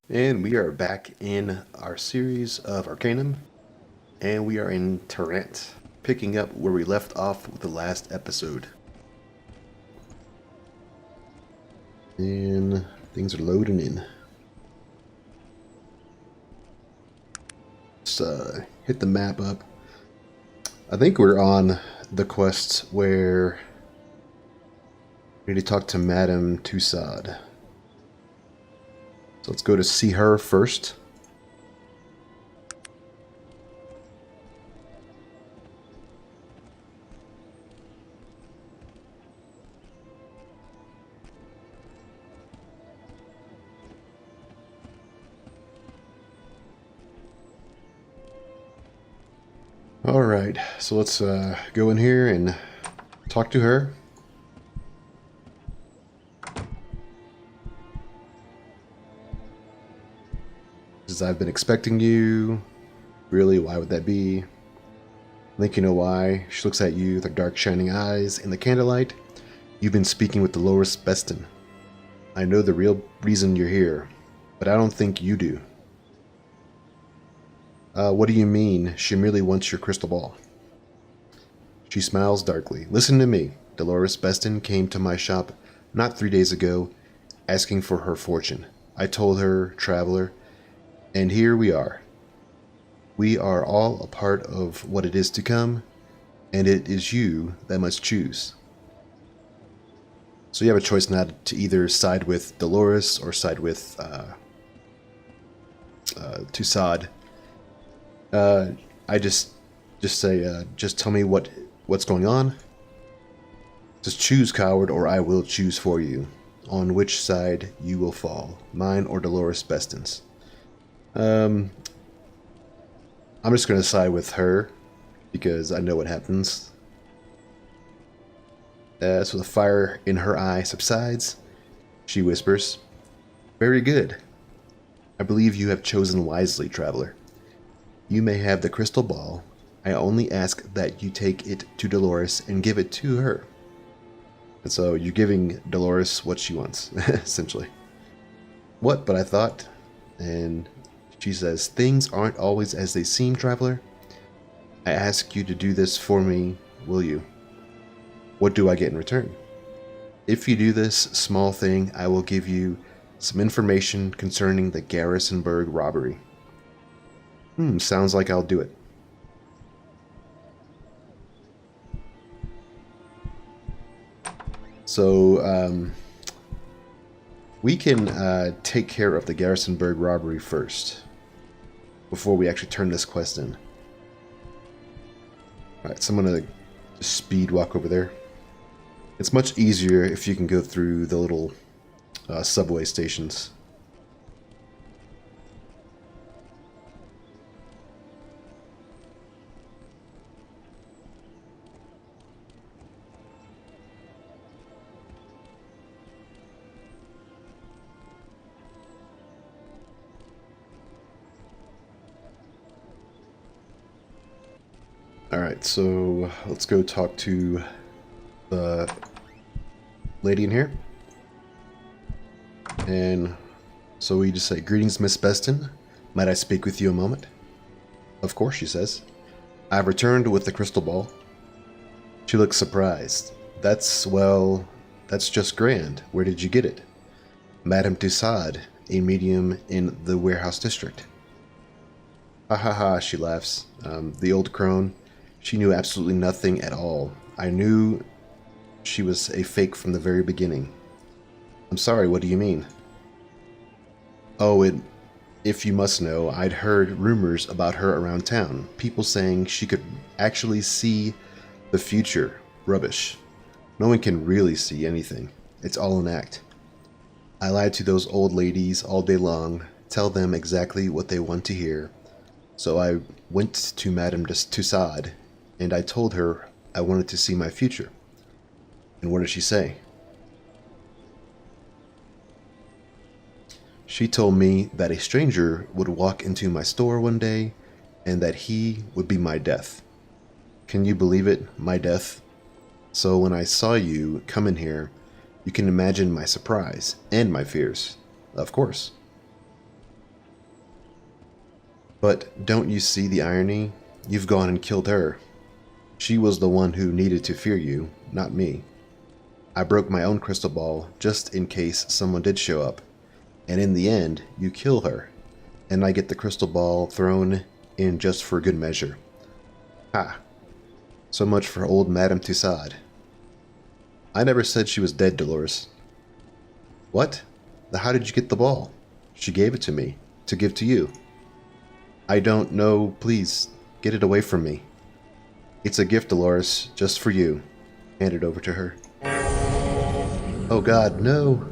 And we are back in our series of Arcanum, and we are in Tarant, picking up where we left off with the last episode. And things are loading in. Let's hit the map up. I think we're on the quest where we need to talk to Madame Tussaud. So let's go to see her first. Alright, so let's go in here and talk to her. Says, I've been expecting you. Really, why would that be? I think you know why. She looks at you with her dark shining eyes in the candlelight. You've been speaking with Dolores Beston. I know the real reason you're here, but I don't think you do. What do you mean? She merely wants your crystal ball. She smiles darkly. Listen to me. Dolores Beston came to my shop not 3 days ago, asking for her fortune. I told her, traveler, and here we are. We are all a part of what it is to come, and it is you that must choose. So you have a choice now to either side with Dolores or side with Tussaud. I just say, just tell me what's going on. Just choose, coward, or I will choose for you. On which side you will fall, mine or Dolores Beston's. I'm just gonna side with her because I know what happens. So the fire in her eye subsides. She whispers, "Very good. I believe you have chosen wisely, traveler. You may have the crystal ball. I only ask that you take it to Dolores and give it to her." And so you're giving Dolores what she wants, essentially. What? But I thought. And she says, things aren't always as they seem, traveler. I ask you to do this for me, will you? What do I get in return? If you do this small thing, I will give you some information concerning the Garringsburg robbery. Sounds like I'll do it. So, we can take care of the Garringsburg robbery first, before we actually turn this quest in. Alright, so I'm going to speed walk over there. It's much easier if you can go through the little subway stations. Alright, so let's go talk to the lady in here. And so we just say, "Greetings, Miss Beston. Might I speak with you a moment?" "Of course," she says. "I've returned with the crystal ball." She looks surprised. Well, that's just grand. Where did you get it?" "Madame Tussaud, a medium in the warehouse district." "Ha ha ha," she laughs. The old crone. She knew absolutely nothing at all. I knew she was a fake from the very beginning. "I'm sorry, what do you mean?" "Oh, if you must know, I'd heard rumors about her around town. People saying she could actually see the future. Rubbish. No one can really see anything. It's all an act. I lied to those old ladies all day long, tell them exactly what they want to hear. So I went to Madame Tussaud, and I told her I wanted to see my future." "And what did she say?" "She told me that a stranger would walk into my store one day, and that he would be my death. Can you believe it? My death. So when I saw you come in here, you can imagine my surprise and my fears." "Of course." But don't you see the irony? You've gone and killed her. She was the one who needed to fear you, not me. I broke my own crystal ball just in case someone did show up. And in the end, you kill her. And I get the crystal ball thrown in just for good measure. Ha! So much for old Madame Tussaud. I never said she was dead, Dolores. What? How did you get the ball? She gave it to me, to give to you. I don't know, please, get it away from me. It's a gift, Dolores, just for you. Hand it over to her. Oh god, no!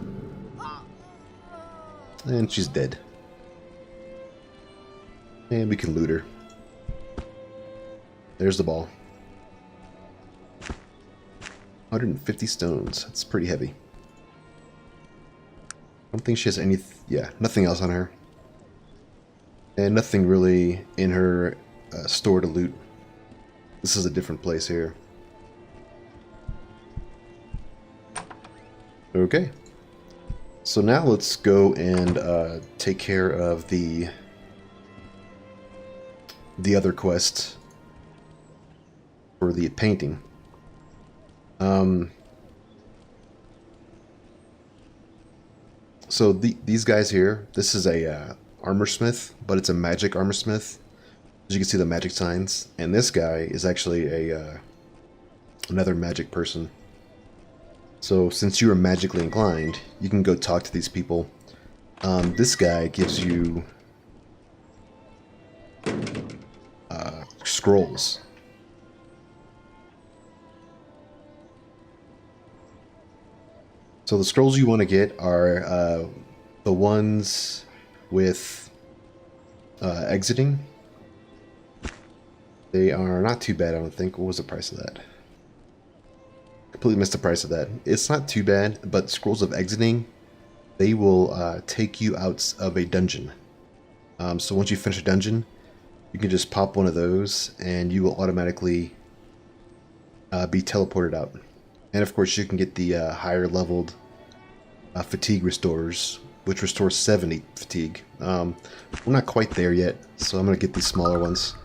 And she's dead. And we can loot her. There's the ball. 150 stones. That's pretty heavy. I don't think she has any... yeah, nothing else on her. And nothing really in her store to loot. This is a different place here. Okay. So now let's go and take care of the other quest for the painting. So these guys here, this is a armor smith, but it's a magic armor smith. As you can see the magic signs, and this guy is actually a another magic person. So since you are magically inclined, you can go talk to these people. This guy gives you scrolls. So the scrolls you want to get are the ones with exiting. They are not too bad, I don't think. What was the price of that? Completely missed the price of that. It's not too bad, but scrolls of exiting, they will take you out of a dungeon. So once you finish a dungeon, you can just pop one of those and you will automatically be teleported out. And of course you can get the higher leveled fatigue restorers, which restores 70 fatigue. We're not quite there yet, so I'm going to get these smaller ones.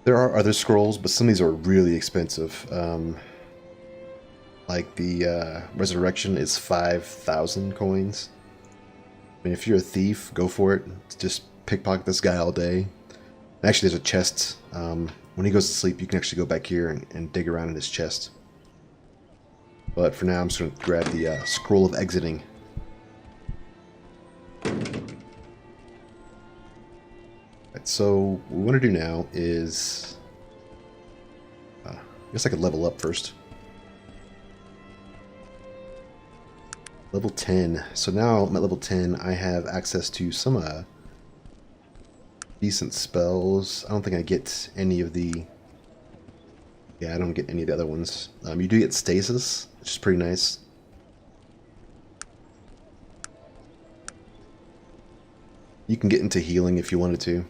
There are other scrolls, but some of these are really expensive. Like the Resurrection is 5,000 coins. I mean, if you're a thief, go for it. Just pickpocket this guy all day. Actually, there's a chest. When he goes to sleep, you can actually go back here and dig around in his chest. But for now, I'm just going to grab the Scroll of Exiting. Right, so what we want to do now is... I guess I could level up first. Level 10. So now I'm at level 10. I have access to some decent spells. I don't think I get any of the... yeah, I don't get any of the other ones. You do get Stasis, which is pretty nice. You can get into healing if you wanted to.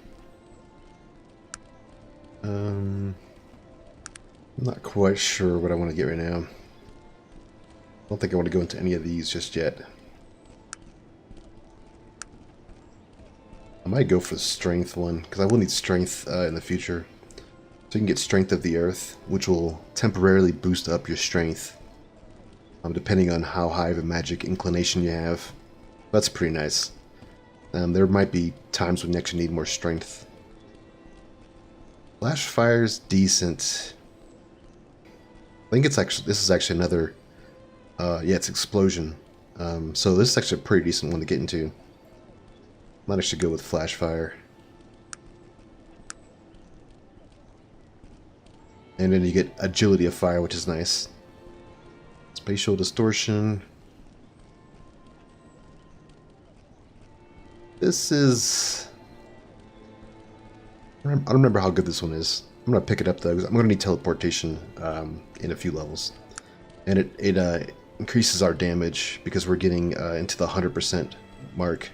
I'm not quite sure what I want to get right now. I don't think I want to go into any of these just yet. I might go for the strength one, because I will need strength in the future. So you can get Strength of the Earth, which will temporarily boost up your strength, depending on how high of a magic inclination you have. That's pretty nice. There might be times when you actually need more strength. Flash Fire's decent. I think it's actually, this is actually another, yeah, it's Explosion. So this is actually a pretty decent one to get into. Might actually go with Flash Fire. And then you get Agility of Fire, which is nice. Spatial Distortion. This is... I don't remember how good this one is. I'm going to pick it up though, because I'm going to need teleportation in a few levels. And it increases our damage because we're getting into the 100% mark.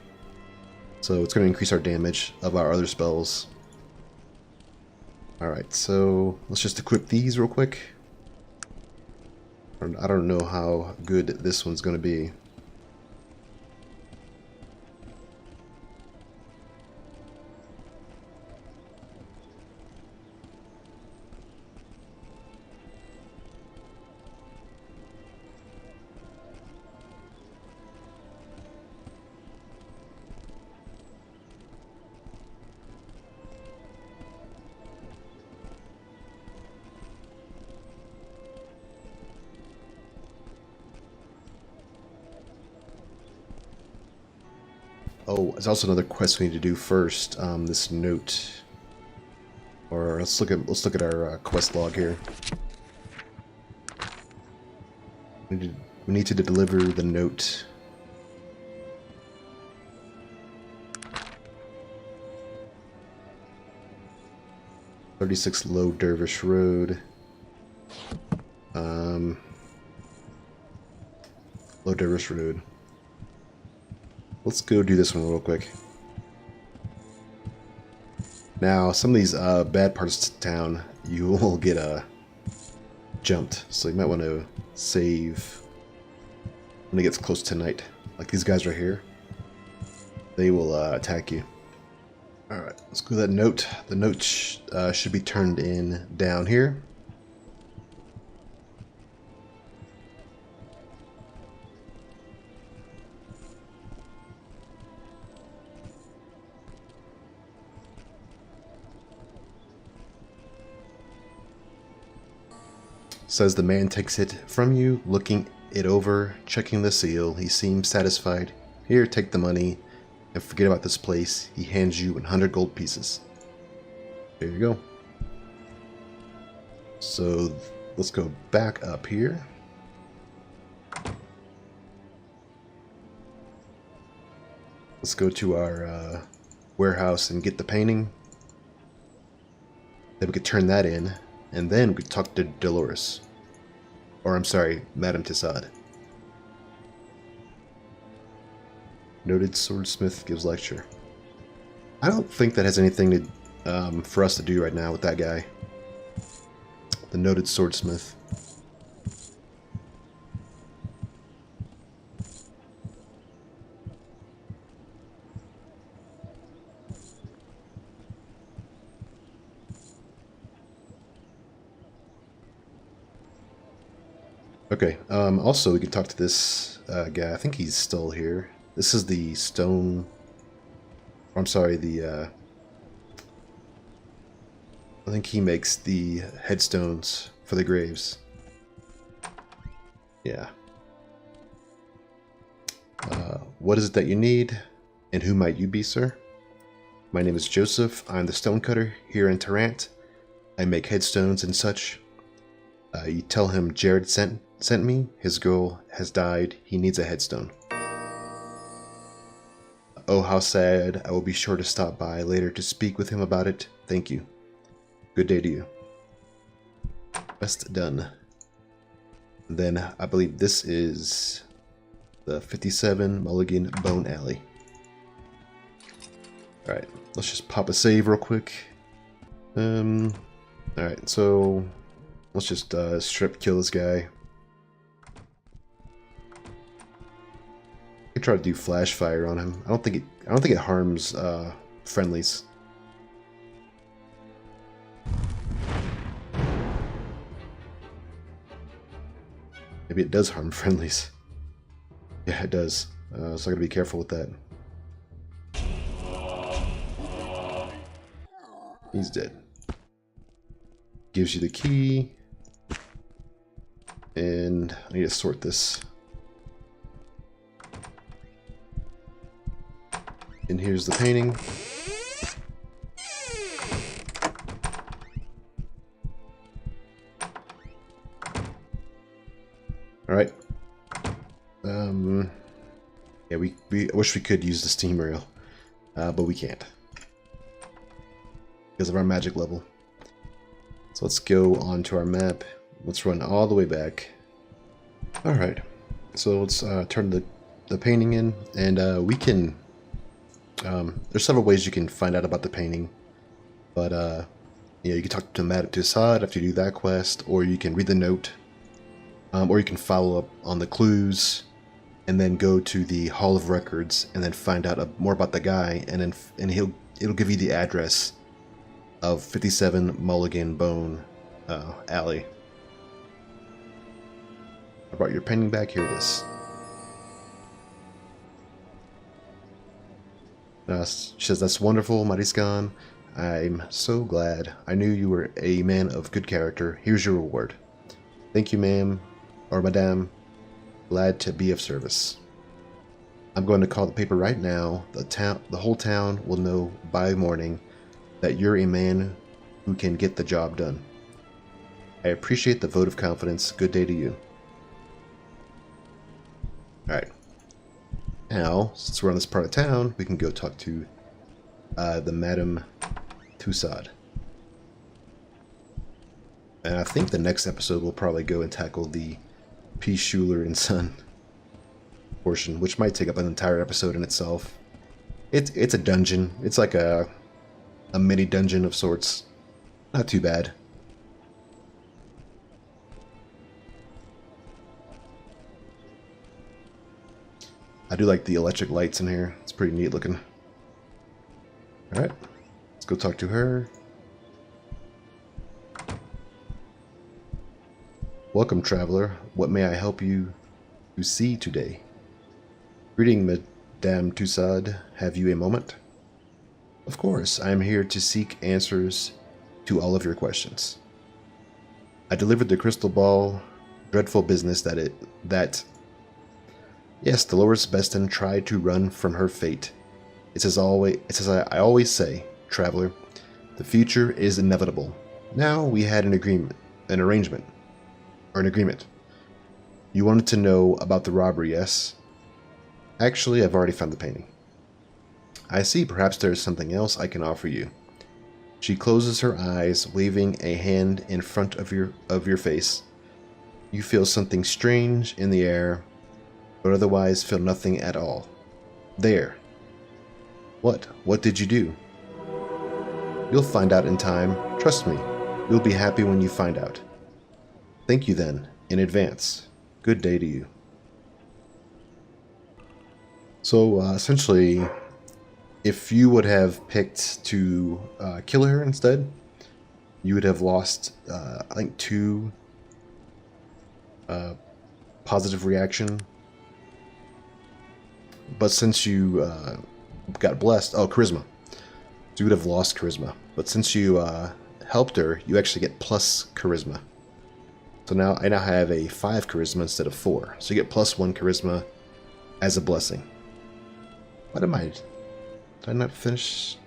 So it's going to increase our damage of our other spells. Alright, so let's just equip these real quick. I don't know how good this one's going to be. Oh, there's also another quest we need to do first. This note. Or let's look at our quest log here. We need to deliver the note. "36 Low Dervish Road." Low Dervish Road. Let's go do this one real quick. Now, some of these bad parts of town, you will get jumped, so you might want to save when it gets close to night. Like these guys right here, they will attack you. Alright, let's go to that note. The note should be turned in down here. Says the man takes it from you, looking it over, checking the seal. He seems satisfied. "Here, take the money and forget about this place." He hands you 100 gold pieces. There you go. So let's go back up here. Let's go to our warehouse and get the painting. Then we could turn that in, and then we could talk to Dolores. Or, I'm sorry, Madame Tissade. Noted swordsmith gives lecture. I don't think that has anything to for us to do right now with that guy. The noted swordsmith. Okay, also we can talk to this guy. I think he's still here. This is the stone... I'm sorry, the... I think he makes the headstones for the graves. Yeah. What is it that you need? And who might you be, sir? My name is Joseph. I'm the stonecutter here in Tarant. I make headstones and such. You tell him Jared sent me. His girl has died. He needs a headstone. Oh, how sad. I will be sure to stop by later to speak with him about it. Thank you. Good day to you. Quest done. And then I believe this is the 57 Mulligan Bone Alley. Alright, let's just pop a save real quick. Alright, so let's just strip kill this guy. I try to do flash fire on him. I don't think it harms friendlies. Maybe it does harm friendlies. Yeah, it does. So I gotta be careful with that. He's dead. Gives you the key. And I need to sort this. And here's the painting. Alright. Yeah, we wish we could use the steam rail, but we can't. Because of our magic level. So let's go onto our map. Let's run all the way back. Alright. So let's turn the painting in, and we can... there's several ways you can find out about the painting, but you know, you can talk to Madame Tissade after you do that quest, or you can read the note, or you can follow up on the clues, and then go to the Hall of Records, and then find out more about the guy, and it'll give you the address of 57 Mulligan Bone Alley. I brought your painting back. Here it is. She says, "That's wonderful, Mariscan. I'm so glad. I knew you were a man of good character. Here's your reward." "Thank you, ma'am, or madame. Glad to be of service." I'm going to call the paper right now. The whole town will know by morning that you're a man who can get the job done. I appreciate the vote of confidence. Good day to you. Alright. Now, since we're on this part of town, we can go talk to the Madame Tussaud. And I think the next episode we'll probably go and tackle the P. Schuler and Son portion, which might take up an entire episode in itself. It's a dungeon. It's like a mini dungeon of sorts. Not too bad. I do like the electric lights in here. It's pretty neat looking. Alright, let's go talk to her. Welcome, traveler. What may I help you to see today? Greeting, Madame Tussaud. Have you a moment? Of course, I am here to seek answers to all of your questions. I delivered the crystal ball. Dreadful business that yes, Dolores Beston tried to run from her fate. It's as I always say, traveler, the future is inevitable. Now we had an agreement. You wanted to know about the robbery, yes? Actually, I've already found the painting. I see, perhaps there is something else I can offer you. She closes her eyes, waving a hand in front of your face. You feel something strange in the air, but otherwise feel nothing at all. There. What? What did you do? You'll find out in time. Trust me. You'll be happy when you find out. Thank you then, in advance. Good day to you. So, essentially, if you would have picked to kill her instead, you would have lost, I think, 2 positive reaction. But since you got blessed, charisma. So you would have lost charisma. But since you helped her, you actually get plus charisma. So now I have a 5 charisma instead of 4. So you get plus 1 charisma as a blessing. What am I? Did I not finish?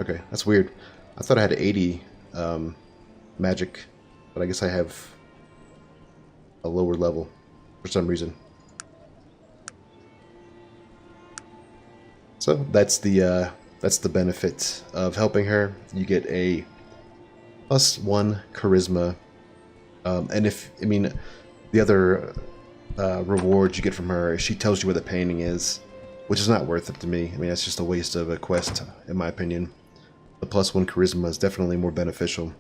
Okay, that's weird. I thought I had 80 magic, but I guess I have a lower level for some reason. So that's the benefit of helping her. You get a plus 1 charisma, and the other reward you get from her is she tells you where the painting is, which is not worth it to me. I mean, that's just a waste of a quest, in my opinion. The plus 1 charisma is definitely more beneficial.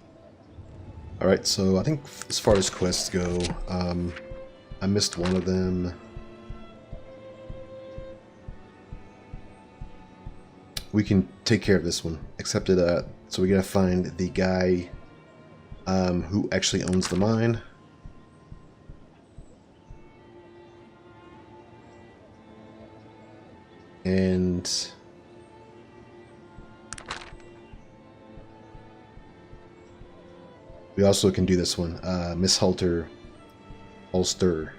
Alright, so I think as far as quests go, I missed one of them. We can take care of this one. Except that, so we gotta find the guy who actually owns the mine. And we also can do this one, Miss Halster,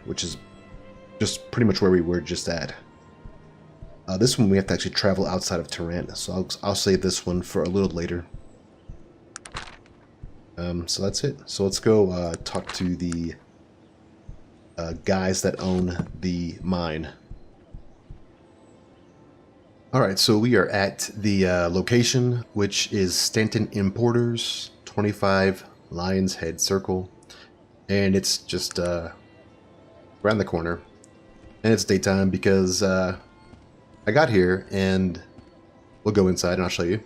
which is just pretty much where we were just at. This one we have to actually travel outside of Tarant, so I'll save this one for a little later. So that's it. So let's go talk to the guys that own the mine. Alright, so we are at the location, which is Stanton Importers, 25 Lion's Head Circle, and it's just around the corner. And it's daytime because I got here, and we'll go inside and I'll show you.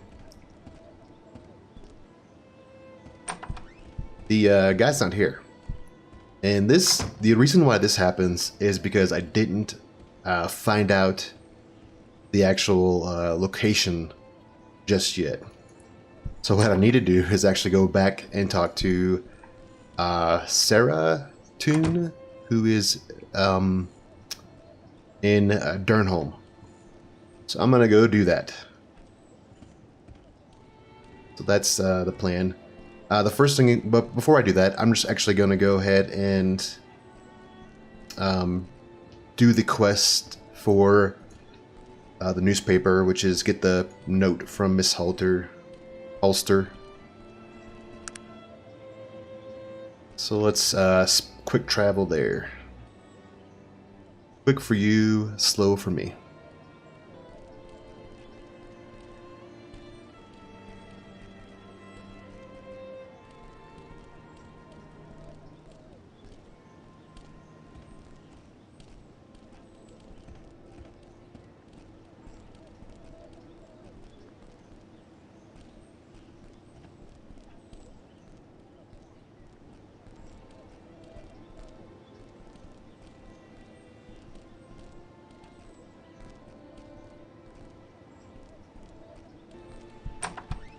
The guy's not here. And the reason why this happens is because I didn't find out the actual location just yet. So what I need to do is actually go back and talk to Sarah Toon, who is in Durnholm. So I'm gonna go do that. So that's the plan. The first thing, but before I do that, I'm just actually gonna go ahead and do the quest for the newspaper, which is get the note from Miss Halster. So let's quick travel there. Quick for you, slow for me.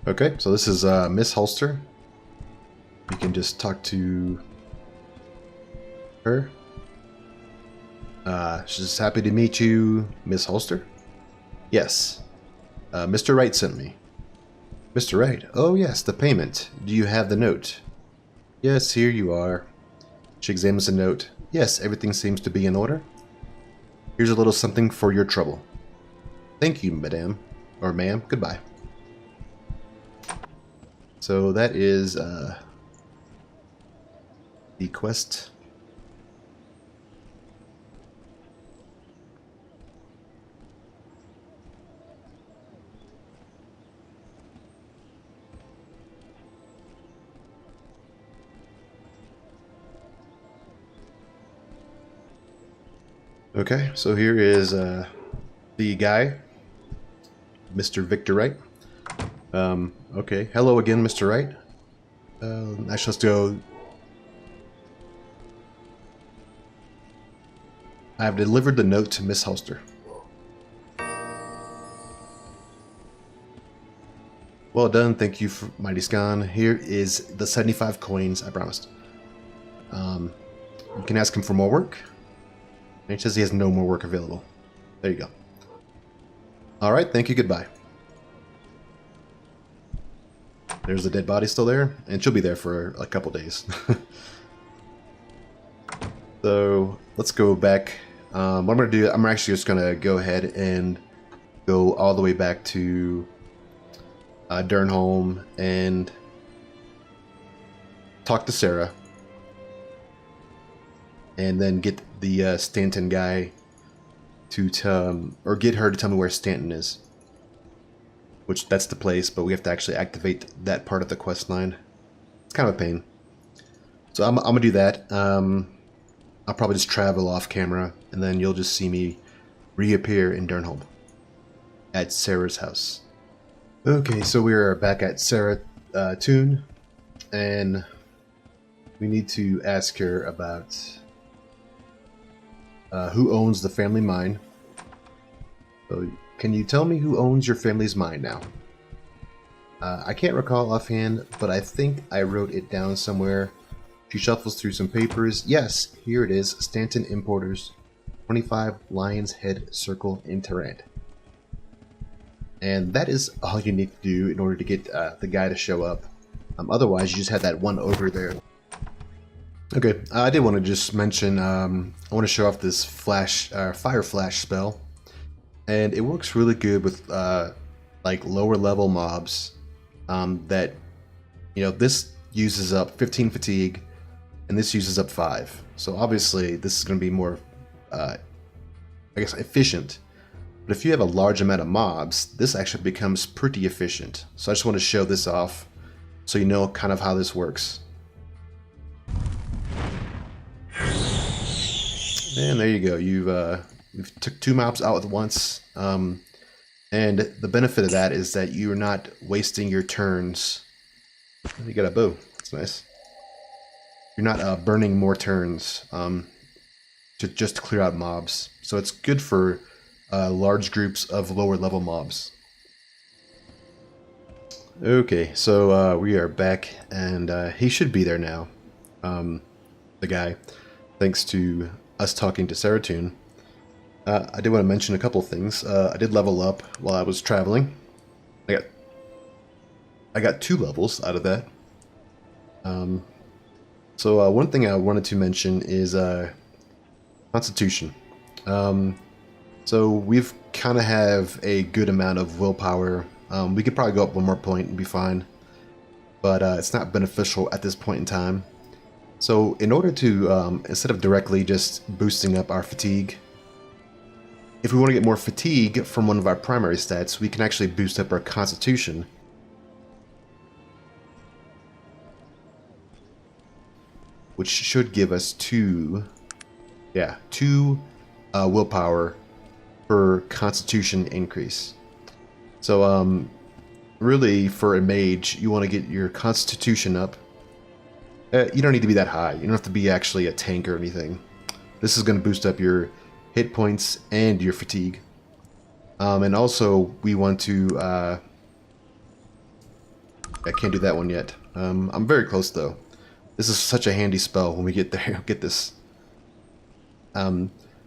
Okay, so this is Miss Halster. You can just talk to her. She's happy to meet you, Miss Halster. Yes, Mr. Wright sent me. Mr. Wright? Oh yes, the payment. Do you have the note? Yes, here you are. She examines the note. Yes, everything seems to be in order. Here's a little something for your trouble. Thank you, madame. Or ma'am. Goodbye. So that is the quest. Okay, so here is the guy, Mr. Victor Wright. Okay, hello again, Mr. Wright. Actually, let's go. I have delivered the note to Miss Halster. Well done, thank you, for Mighty Scan. Here is the 75 coins I promised. You can ask him for more work. And he says he has no more work available. There you go. Alright, thank you, goodbye. There's the dead body still there, and she'll be there for a couple days. So, let's go back. What I'm going to do, I'm actually just going to go ahead and go all the way back to Durnholm and talk to Sarah. And then get the Stanton guy to or get her to tell me where Stanton is. Which, that's the place, but we have to actually activate that part of the quest line. It's kind of a pain. So I'm going to do that. I'll probably just travel off camera, and then you'll just see me reappear in Durnholm at Sarah's house. Okay, so we are back at Sarah Toon, and we need to ask her about who owns the family mine. So, can you tell me who owns your family's mine now? I can't recall offhand, but I think I wrote it down somewhere. She shuffles through some papers. Yes, here it is. Stanton Importers, 25 Lion's Head Circle in Tarant. And that is all you need to do in order to get the guy to show up. Otherwise, you just had that one over there. Okay, I did want to just mention, I want to show off this fire flash spell. And it works really good with like lower level mobs that, you know, this uses up 15 fatigue and this uses up 5. So obviously this is going to be more, I guess, efficient. But if you have a large amount of mobs, this actually becomes pretty efficient. So I just want to show this off so you know kind of how this works. And there you go. You've took 2 mobs out at once, and the benefit of that is that you're not wasting your turns. You got a bow. That's nice. You're not burning more turns to just clear out mobs. So it's good for large groups of lower level mobs. Okay, so we are back, and he should be there now. The guy, thanks to us talking to Sarah Toon. I did want to mention a couple things. I did level up while I was traveling. I got 2 levels out of that. So one thing I wanted to mention is Constitution. So we've kind of have a good amount of willpower. We could probably go up one more point and be fine, but it's not beneficial at this point in time. So in order to, instead of directly just boosting up our fatigue, if we want to get more fatigue from one of our primary stats, we can actually boost up our constitution. Which should give us two willpower per constitution increase. So really for a mage, you want to get your constitution up. You don't need to be that high. You don't have to be actually a tank or anything. This is going to boost up your hit points and your fatigue. And also we want to I can't do that one yet. I'm very close though. This is such a handy spell when we get there. Get this.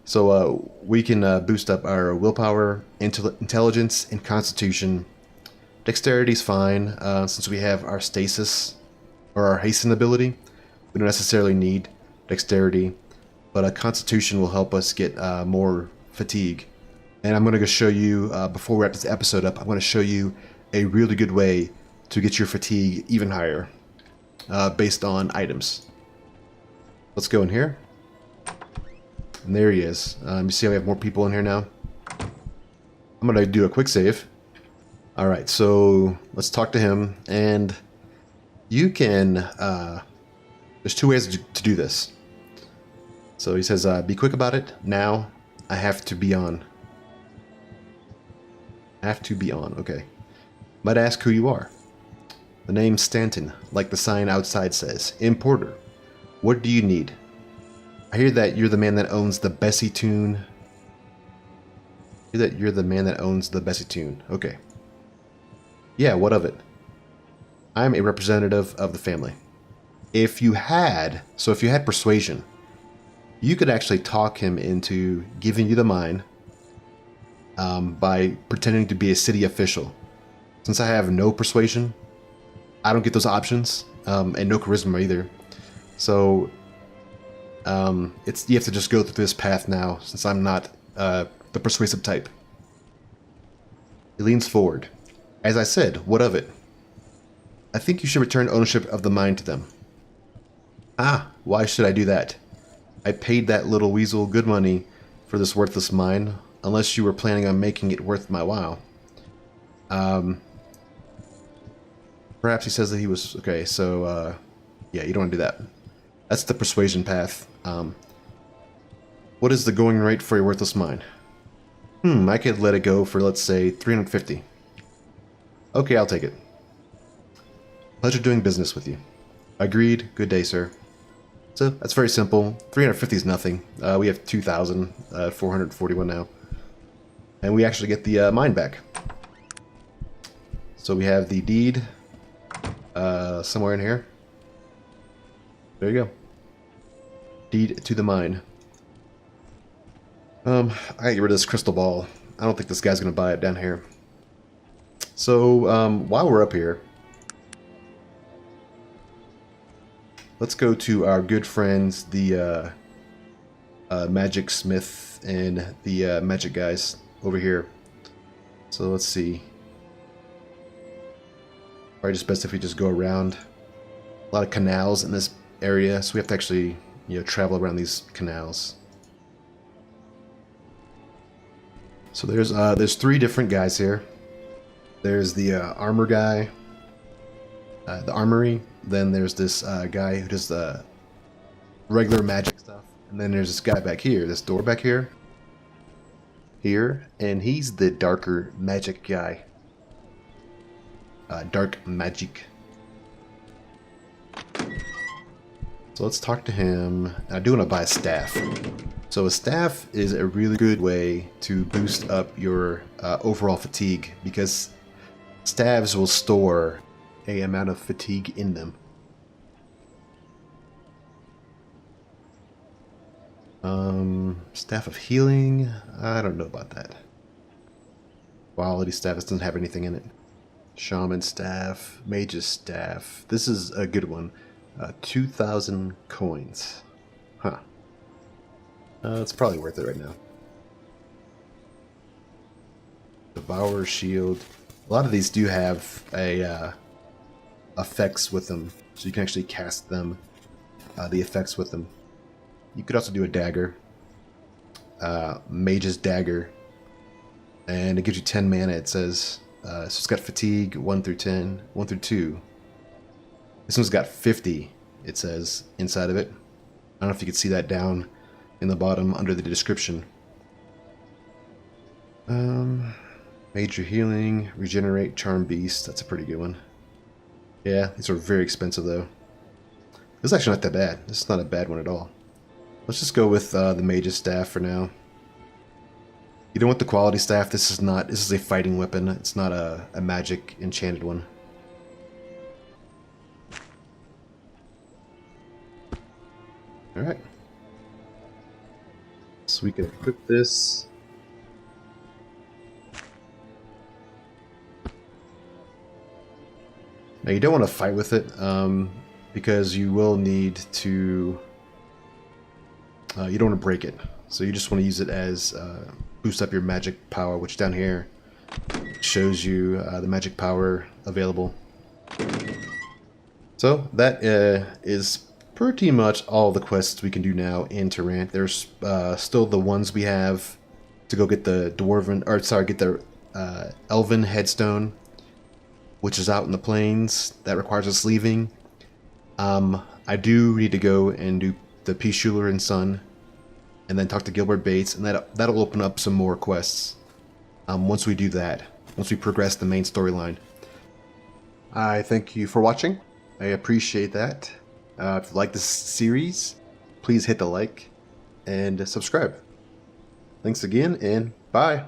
So we can boost up our willpower, intelligence, and constitution. Dexterity's fine, since we have our stasis, or our hasten ability. We don't necessarily need dexterity, but a constitution will help us get more fatigue. And I'm going to show you, before we wrap this episode up, I'm going to show you a really good way to get your fatigue even higher, based on items. Let's go in here. And there he is. You see how we have more people in here now? I'm going to do a quick save. Alright, so let's talk to him. And you can... there's two ways to do this. So he says, be quick about it. Now, I have to be on. Have to be on, okay. Might ask who you are. The name's Stanton, like the sign outside says. Importer. What do you need? I hear that you're the man that owns the Bessie Tune. I hear that you're the man that owns the Bessie Tune. Okay. Yeah, what of it? I'm a representative of the family. If you had persuasion, you could actually talk him into giving you the mine by pretending to be a city official. Since I have no persuasion, I don't get those options, and no charisma either. So you have to just go through this path now, since I'm not the persuasive type. He leans forward. As I said, what of it? I think you should return ownership of the mine to them. Ah, why should I do that? I paid that little weasel good money for this worthless mine, unless you were planning on making it worth my while. Perhaps he says that he was... Okay, so, yeah, you don't want to do that. That's the persuasion path. What is the going rate for a worthless mine? I could let it go for, let's say, 350. Okay, I'll take it. Pleasure doing business with you. Agreed. Good day, sir. So, that's very simple. 350 is nothing. We have 2,441 now. And we actually get the mine back. So we have the deed somewhere in here. There you go. Deed to the mine. I gotta get rid of this crystal ball. I don't think this guy's gonna buy it down here. So, while we're up here, let's go to our good friends, the Magic Smith and the Magic guys over here. So let's see. Probably just best if we just go around. A lot of canals in this area, so we have to actually, travel around these canals. So there's three different guys here. There's the armor guy, the armory. Then there's this guy who does the regular magic stuff. And then there's this guy back here, this door back here. And he's the darker magic guy. Dark magic. So let's talk to him. I do want to buy a staff. So a staff is a really good way to boost up your overall fatigue, because staves will store a amount of fatigue in them. Staff of healing. I don't know about that. Quality staff. This doesn't have anything in it. Shaman staff. Mage's staff. This is a good one. 2,000 coins. Huh. It's probably worth it right now. Devourer Shield. A lot of these do have a effects with them, so you can actually cast them, the effects with them. You could also do a dagger, Mage's Dagger, and it gives you 10 mana. It says so it's got fatigue 1 through 10, 1 through 2. This one's got 50. It says inside of it. I don't know if you can see that down in the bottom under the description. Major Healing, Regenerate, Charm Beast. That's a pretty good one. Yeah, these are very expensive though. This is actually not that bad. This is not a bad one at all. Let's just go with the Mage's Staff for now. You don't want the quality staff. This is a fighting weapon. It's not a magic enchanted one. Alright. So we can equip this. Now you don't want to fight with it, because you will need to... you don't want to break it. So you just want to use it as boost up your magic power, which down here shows you the magic power available. So that is pretty much all the quests we can do now in Tarant. There's still the ones we have to go get the get the Elven Headstone, which is out in the plains. That requires us leaving. I do need to go and do the P. Schuler and Son, and then talk to Gilbert Bates, and that'll open up some more quests. Once we do that, once we progress the main storyline. I thank you for watching. I appreciate that. If you like this series, please hit the like and subscribe. Thanks again, and bye.